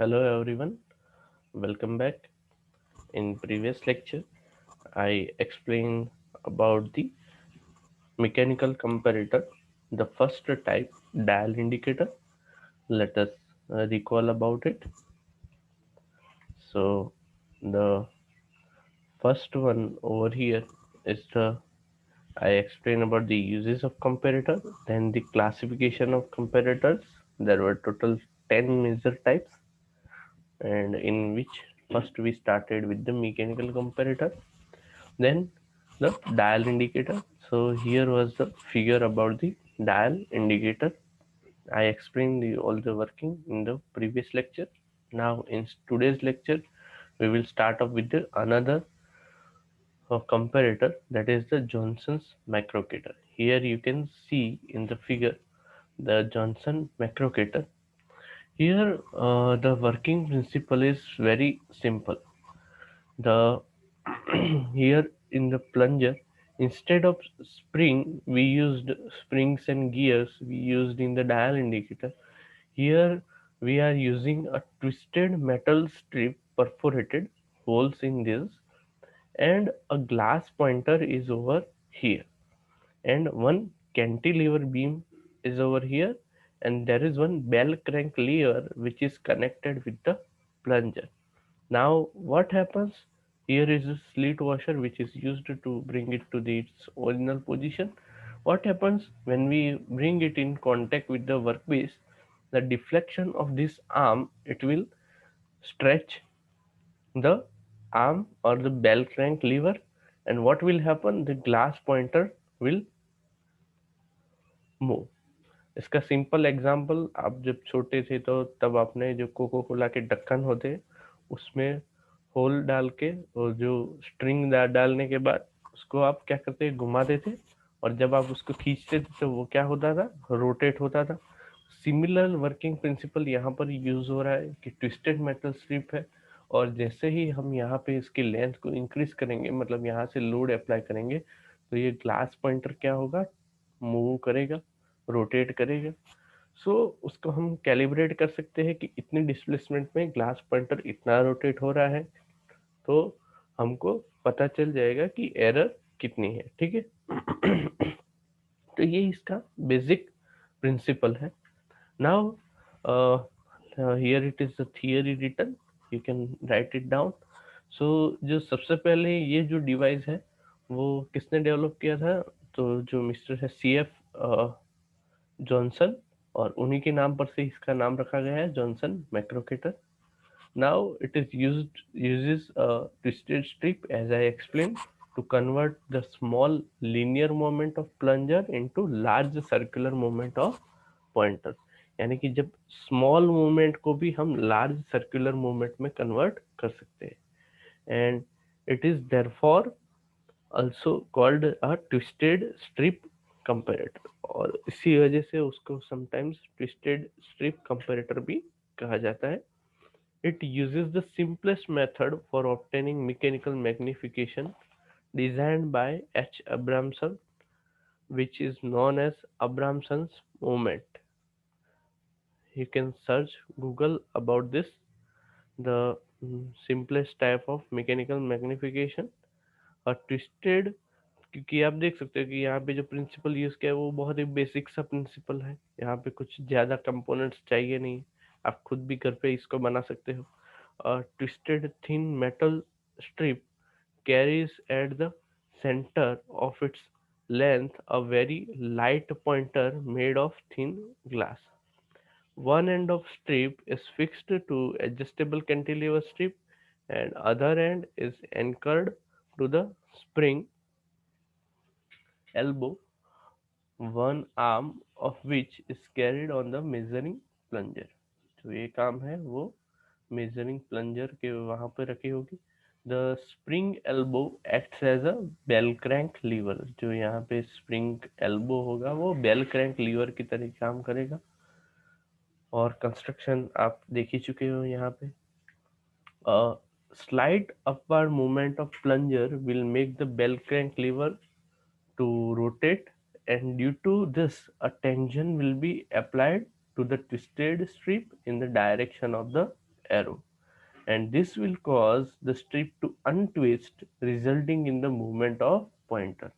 Hello everyone, welcome back. In previous lecture, I explained about the mechanical comparator, the first type dial indicator. Let us recall about it. So the first one over here is the I explained about the uses of comparator, then the classification of comparators. There were total 10 major types, and in which first we started with the mechanical comparator. Then the dial indicator. So here was the figure about the dial indicator. I explained all the working in the previous lecture. Now in today's lecture, we will start off with the another comparator, that is the Johnson's macrocator. Here you can see in the figure the Johnson macrocator. Here the working principle is very simple. The here in the plunger, instead of spring we used springs and gears we used in the dial indicator. Here we are using a twisted metal strip, perforated holes in this, and a glass pointer is over here, and one cantilever beam is over here, and there is one bell crank lever which is connected with the plunger. Now what happens? Here is a slit washer which is used to bring it to its original position. What happens when we bring it in contact with the workpiece? The deflection of this arm, it will stretch the arm or the bell crank lever, and what will happen? The glass pointer will move. इसका simple example, आप जब छोटे थे तो तब आपने जो cocoa Cola के ढक्कन होते उसमें होल डाल के और जो स्ट्रिंग डालने के बाद उसको आप क्या करते घुमाते थे, और जब आप उसको खींचते थे तो वो क्या होता था? रोटेट होता था। सिमिलर वर्किंग प्रिंसिपल यहाँ पर यूज हो रहा है कि ट्विस्टेड मेटल स्ट्रिप है, और जैसे ही हम यहाँ पे इसकी लेंथ को इंक्रीज करेंगे, मतलब यहाँ से लोड अप्लाई करेंगे, तो ये ग्लास पॉइंटर क्या होगा? मूव करेगा, रोटेट करेगा। सो उसको हम कैलिब्रेट कर सकते हैं कि इतनी डिस्प्लेसमेंट में ग्लास पॉइंटर इतना रोटेट हो रहा है, तो हमको पता चल जाएगा कि एरर कितनी है। ठीक है। तो ये इसका बेसिक प्रिंसिपल है। Now here it is the theory written, you can write it down. So जो सबसे पहले ये जो डिवाइस है वो किसने डेवलप किया था? तो जो मिस्टर है सी एफ जॉनसन, और उन्हीं के नाम पर से इसका नाम रखा गया है Johnson मैक्रोकेटर। Now it is uses a twisted strip, as I explained, to convert the small linear movement of plunger into large circular movement of pointer। यानी कि जब स्मॉल मूवमेंट को भी हम लार्ज सर्कुलर मूवमेंट में कन्वर्ट कर सकते हैं, and it is therefore also called a twisted strip comparator, और इसी वजह से उसको sometimes twisted strip comparator भी कहा जाता है। It uses the simplest method for obtaining mechanical magnification designed by H. Abramson, which is known as Abramson's movement. You can search Google about this, the simplest type of mechanical magnification। और twisted, क्योंकि आप देख सकते हो कि यहाँ पे जो प्रिंसिपल यूज किया है वो बहुत ही बेसिक सा प्रिंसिपल है। यहाँ पे कुछ ज़्यादा कंपोनेंट्स चाहिए नहीं, आप खुद भी घर पे इसको बना सकते हो। Twisted thin metal strip carries at the center of its length a very light pointer made of thin glass. One end of strip is fixed to adjustable cantilever strip, and other end is anchored to the spring elbow, one arm of which is carried on the measuring plunger। जो ये काम है वो measuring plunger के वहां पे रखी होगी। The spring elbow acts as a bell crank lever. जो यहाँ पे स्प्रिंग एल्बो होगा वो बेल क्रैंक लीवर की तरह काम करेगा, और कंस्ट्रक्शन आप देख ही चुके हो यहाँ पे। Slight upward movement of plunger will make the bell crank lever to rotate, and due to this a tension will be applied to the twisted strip in the direction of the arrow, and this will cause the strip to untwist, resulting in the movement of pointer.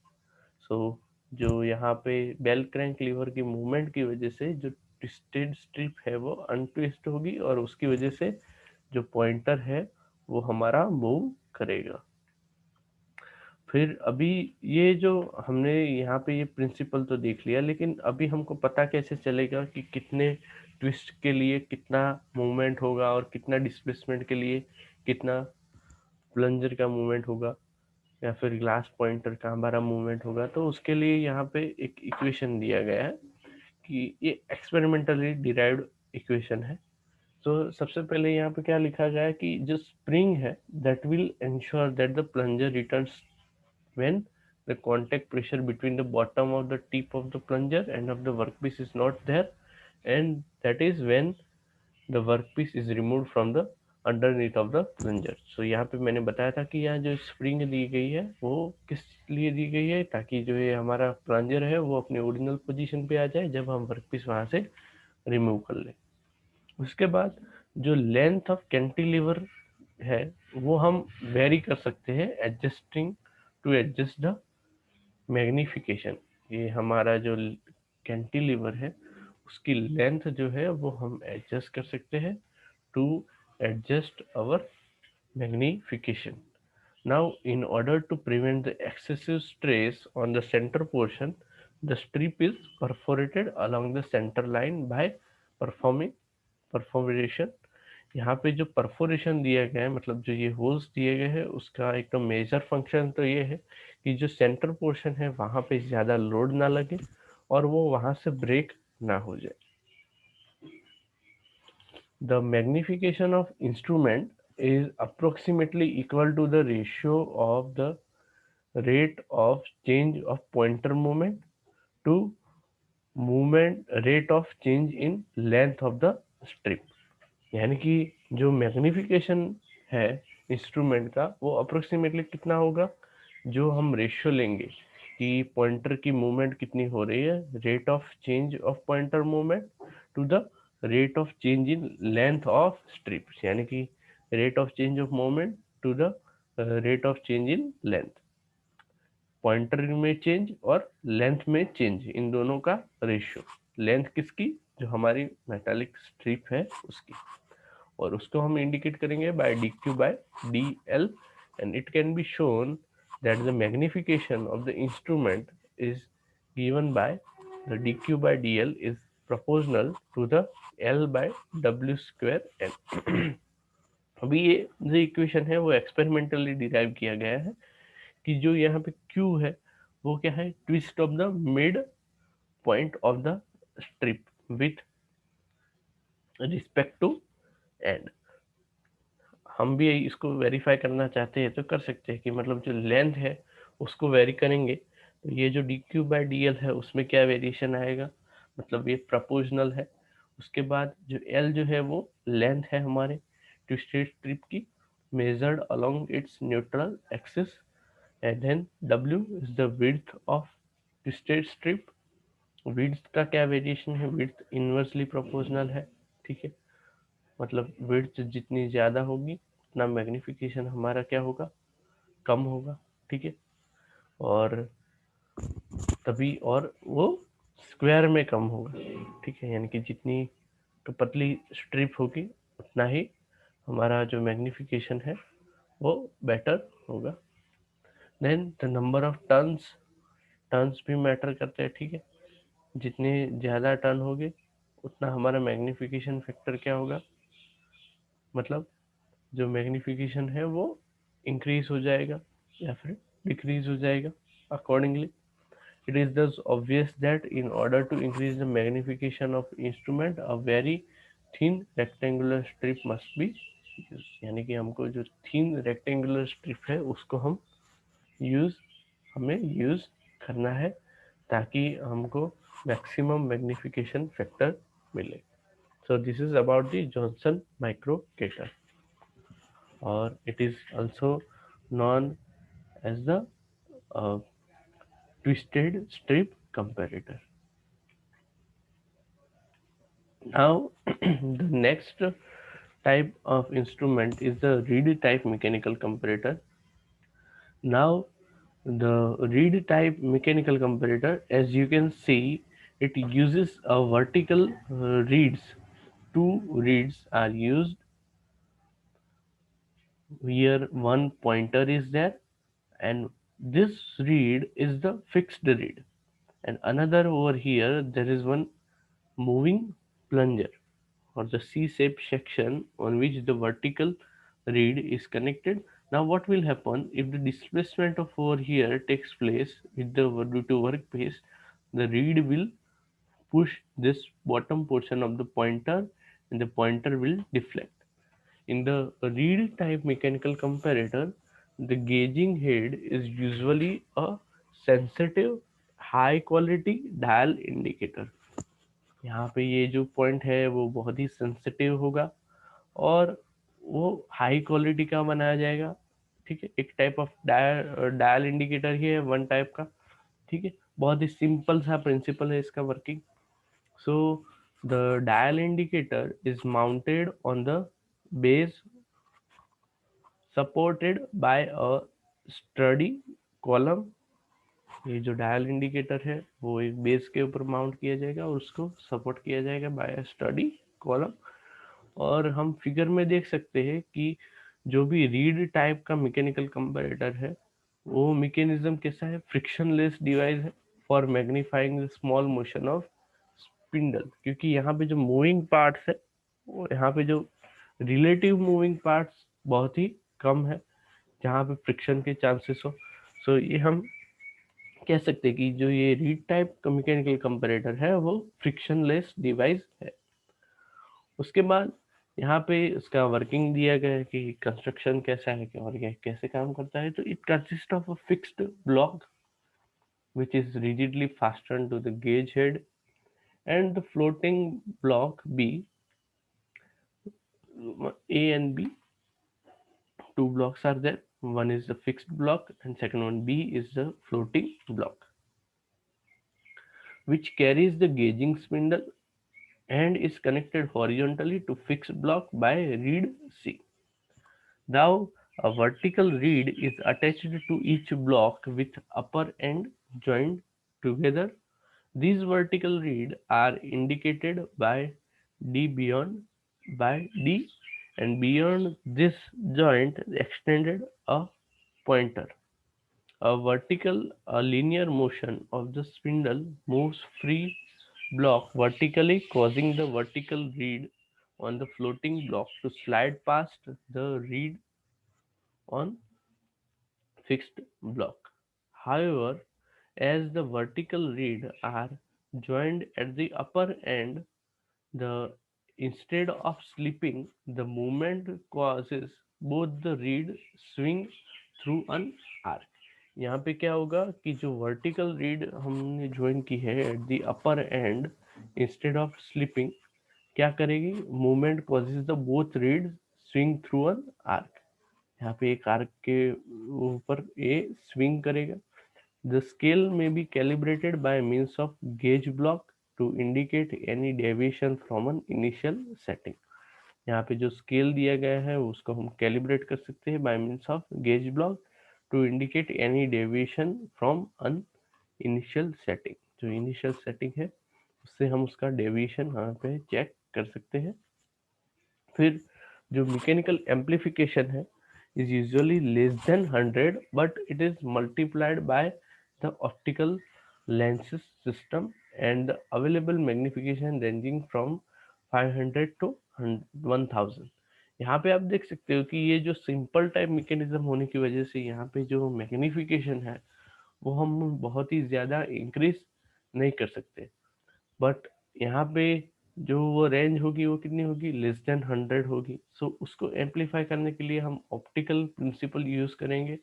So जो यहाँ पे bell crank liver की movement की वजह से जो twisted strip है वो अनट्विस्ट होगी, और उसकी वजह से जो पॉइंटर है वो हमारा मूव करेगा। फिर अभी ये जो हमने यहाँ पे ये प्रिंसिपल तो देख लिया, लेकिन अभी हमको पता कैसे चलेगा कि कितने ट्विस्ट के लिए कितना मूवमेंट होगा और कितना डिस्प्लेसमेंट के लिए कितना प्लंजर का मूवमेंट होगा, या फिर ग्लास पॉइंटर का हमारा मूवमेंट होगा। तो उसके लिए यहाँ पे एक इक्वेशन दिया गया है कि ये एक्सपेरिमेंटली डिराइव्ड इक्वेशन है। तो सबसे पहले यहाँ पे क्या लिखा गया है कि जो स्प्रिंग है that will ensure that the plunger returns when the contact pressure between the bottom of the tip of the plunger and of the workpiece is not there, and that is when the workpiece is removed from the underneath of the plunger. So यहाँ पे मैंने बताया था कि यहाँ जो spring दी गई है वो किस लिए दी गई है, ताकि जो ये हमारा प्लंजर है वो अपने ओरिजिनल पोजीशन पे आ जाए जब हम वर्कपीस वहाँ से रिमूव कर ले। उसके बाद जो लेंथ ऑफ कैंटिलीवर है वो हम वेरी कर सकते हैं adjusting to adjust the magnification. ये हमारा जो कैंटिलीवर है उसकी लेंथ जो है वो हम एडजस्ट कर सकते हैं to adjust our magnification. Now, in order to prevent the excessive stress on the center portion, the strip is perforated along the center line by performing perforation. यहाँ पे जो परफोरेशन दिया गया है, मतलब जो ये होल्स दिए गए हैं, उसका एक तो मेजर फंक्शन तो ये है कि जो सेंटर पोर्शन है वहाँ पे ज़्यादा लोड ना लगे और वो वहाँ से ब्रेक ना हो जाए। The magnification of instrument is approximately equal to the ratio of the rate of change of pointer movement to movement rate of change in length of the strip। यानी कि जो मैग्निफिकेशन है इंस्ट्रूमेंट का वो approximately कितना होगा, जो हम रेशियो लेंगे कि पॉइंटर की मूवमेंट कितनी हो रही है, rate of change of pointer movement to the rate of change in length of strip, यानी कि rate of change of movement to the rate of change in length, pointer में चेंज और length में change, इन दोनों का ratio. Length किसकी, जो हमारी मेटालिक स्ट्रिप है उसकी, और उसको हम इंडिकेट करेंगे by D Q by D L, and it can be shown that the magnification of the instrument is given by the D Q by D L is proportional to the L by W square L. अभी ये जो equation है वो experimentally derive किया गया है कि जो यहाँ पे Q है वो क्या है, twist of the mid point of the strip with respect to end. हम भी इसको वेरीफाई करना चाहते हैं तो कर सकते हैं कि मतलब जो लेंथ है उसको वेरी करेंगे, तो ये जो D Q by D L है उसमें क्या वेरिएशन आएगा, मतलब ये प्रपोजनल है। उसके बाद जो एल जो है वो लेंथ है हमारे ट्विस्टेड स्ट्रिप की, measured along its neutral axis, and then W is the width of twisted strip. Width का क्या वेरिएशन है, विड्थ इनवर्सली प्रोपोर्शनल है, ठीक है, मतलब विड्थ जितनी ज़्यादा होगी उतना मैग्निफिकेशन हमारा क्या होगा, कम होगा, ठीक है, और तभी और वो स्क्वायर में कम होगा, ठीक है, यानी कि जितनी तो पतली स्ट्रिप होगी उतना ही हमारा जो मैग्निफिकेशन है वो बेटर होगा। Then the number of turns, turns भी मैटर करते हैं, ठीक है, जितने ज़्यादा टर्न होगे उतना हमारा मैग्निफिकेशन फैक्टर क्या होगा, मतलब जो मैग्निफिकेशन है वो इंक्रीज हो जाएगा या फिर डिक्रीज हो जाएगा accordingly. It is thus obvious that in order to increase the magnification of instrument, a very thin rectangular strip must be used। यानी कि हमको जो thin rectangular strip है उसको हमें यूज करना है ताकि हमको मैक्सिमम मैग्निफिकेशन फैक्टर मिले। So this is about the Johnson microcator, or it is also known as the uh, twisted strip comparator. Now the next type of instrument is the reed type mechanical comparator. Now the reed type mechanical comparator, as you can see, it uses a vertical reeds. Two reeds are used. Here one pointer is there, and this reed is the fixed reed, and another over here there is one moving plunger or the C-shaped section on which the vertical reed is connected. Now what will happen if the displacement of over here takes place with the due to workpiece, the reed will push this bottom portion of the pointer and the pointer will deflect. In the reed type mechanical comparator, the gauging head is usually a sensitive high quality dial indicator. यहाँ पे ये जो point है वो बहुत ही sensitive होगा और वो हाई क्वालिटी का बनाया जाएगा। ठीक है, एक टाइप ऑफ डायल इंडिकेटर ही है, वन टाइप का। ठीक है, बहुत ही सिंपल सा प्रिंसिपल है इसका working. So the dial indicator is mounted on the base supported by a study column. ये जो डायल इंडिकेटर है वो एक बेस के ऊपर माउंट किया जाएगा और उसको सपोर्ट किया जाएगा बाय स्टडी कॉलम। और हम फिगर में देख सकते हैं कि जो भी रीड टाइप का मैकेनिकल कंपैरेटर है वो मैकेनिज्म कैसा है, फ्रिक्शनलेस डिवाइस है for magnifying the small motion of spindle. क्योंकि यहाँ पे जो मूविंग पार्ट्स है वो यहाँ पे जो रिलेटिव मूविंग पार्ट्स बहुत ही कम है जहाँ पे फ्रिक्शन के चांसेस हो। सो ये हम कह सकते हैं कि जो ये रीड टाइप का मैकेनिकल कंपैरेटर है वो फ्रिक्शनलेस डिवाइस है। उसके बाद यहाँ पे उसका वर्किंग दिया गया है कि कंस्ट्रक्शन कैसा है और ये कैसे काम करता है। तो it consist of a fixed block which is rigidly fastened to the gauge head and the floating block B, A and B. Two blocks are there. One is the fixed block and second one B is the floating block, which carries the gauging spindle and is connected horizontally to fixed block by reed C. Now a vertical reed is attached to each block with upper end joined together. These vertical reed are indicated by D beyond by D, and beyond this joint extended a pointer. A linear motion of the spindle moves free block vertically, causing the vertical reed on the floating block to slide past the reed on fixed block. However, as the vertical reed are joined at the upper end, the instead of slipping, the movement causes both the reed swing through an arc. यहाँ पे क्या होगा कि जो vertical read हमने join की है at the upper end, instead of slipping क्या करेगी, movement causes the both reed swing through an arc. यहाँ पे एक आर्क के ऊपर ए स्विंग करेगा। The scale may be calibrated by means of gauge block to indicate any deviation from an initial setting. यहाँ पे जो स्केल दिया गया है उसको हम कैलिब्रेट कर सकते हैं by means of gauge block to indicate any deviation from an initial setting. जो इनिशियल सेटिंग है उससे हम उसका डेविएशन यहाँ पे चेक कर सकते हैं। फिर जो मैकेनिकल एम्प्लीफिकेशन है is usually less than 100 but it is multiplied by the optical lenses system and the available magnification ranging from 500 to 1000। यहाँ पे आप देख सकते हो कि ये जो सिंपल टाइप मैकेनिज्म होने की वजह से यहाँ पे जो मैग्निफिकेशन है वो हम बहुत ही ज़्यादा इंक्रीज नहीं कर सकते, बट यहाँ पे जो वो रेंज होगी वो कितनी होगी, लेस देन 100 होगी। सो उसको एम्पलीफाई करने के लिए हम ऑप्टिकल प्रिंसिपल यूज करेंगे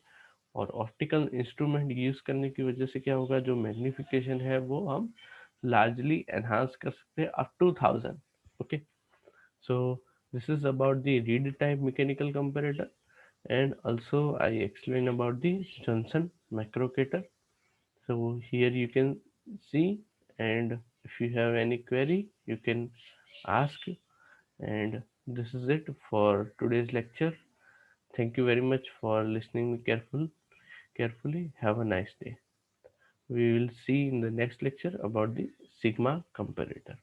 और ऑप्टिकल इंस्ट्रूमेंट यूज करने की वजह से क्या होगा, जो मैग्निफिकेशन है वो हम लार्जली एनहांस कर सकते हैं up to 1000। Okay, so this is about the reed type mechanical comparator, and also I explain about the Johnson microcator. So here you can see, and if you have any query you can ask, and this is it for today's lecture. Thank you very much for listening me carefully. Have a nice day. We will see in the next lecture about the sigma comparator.